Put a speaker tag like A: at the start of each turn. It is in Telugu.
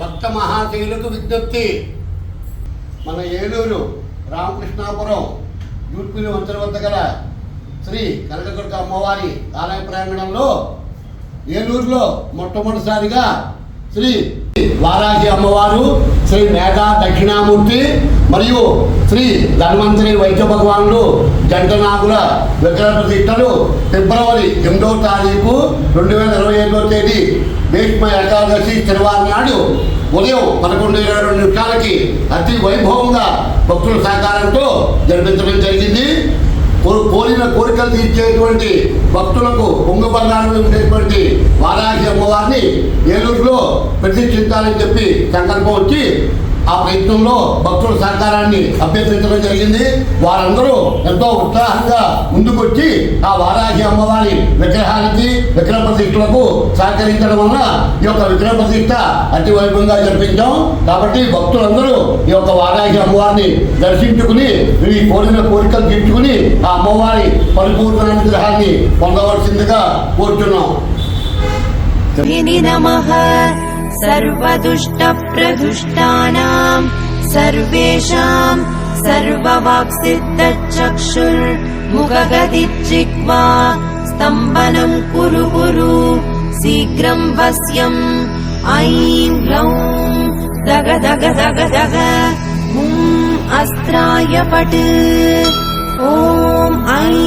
A: భక్త మహాశైలకు విజ్ఞప్తి. మన ఏలూరు రామకృష్ణాపురం యూట్పిల్లి వంతెన వద్ద గల శ్రీ కనకదుర్గ అమ్మవారి ఆలయ ప్రాంగణంలో ఏలూరులో మొట్టమొదటిసారిగా శ్రీ వారాహి అమ్మవారు, శ్రీ మేఘా దక్షిణామూర్తి మరియు శ్రీ ధన్వంతరి వైద్య భగవానుడు జంటనాగుల విగ్రహ ప్రతిష్టలు ఫిబ్రవరి 8వ తారీఖు 2025వ తేదీ భీష్మ ఏకాదశి శనివారం నాడు ఉదయం 11:22 అతి వైభవంగా భక్తుల సహకారంతో జరిపించడం జరిగింది. కోరిన కోరికలు తీర్చేటువంటి భక్తులకు పొంగు బంగారం ఉండేటువంటి వారాహి అమ్మవారిని ఏలూరులో ప్రతిష్ఠించాలని చెప్పి సంకల్పం వచ్చి ఆ ప్రయత్నంలో భక్తుల సహకారాన్ని అభ్యర్థించడం జరిగింది. వారందరూ ఎంతో ఉత్సాహంగా ముందుకొచ్చి ఆ వారాహి అమ్మవారి విగ్రహానికి విగ్రహ ప్రతిష్టలకు సహకరించడం వల్ల ఈ యొక్క విగ్రహ ప్రతిష్ట అతి వైభవంగా జరిపించాం. కాబట్టి భక్తులందరూ ఈ యొక్క వారాహి అమ్మవారిని దర్శించుకుని ఈ కోరిన కోరికలు తీర్చుకుని ఆ అమ్మవారి పరిపూర్ణ విగ్రహాన్ని పొందవలసిందిగా కోరుతున్నాం.
B: सर्वदुष्टप्रदुष्टानां सर्वेषां सर्ववाक्सिद्धचक्षुर्मुखगतिर्जिह्वा स्तम्भनं कुरु कुरु शीघ्रं वश्यम् ऐं ग्लौं दग दग दग दग अस्त्राय पट् ॐ ऐं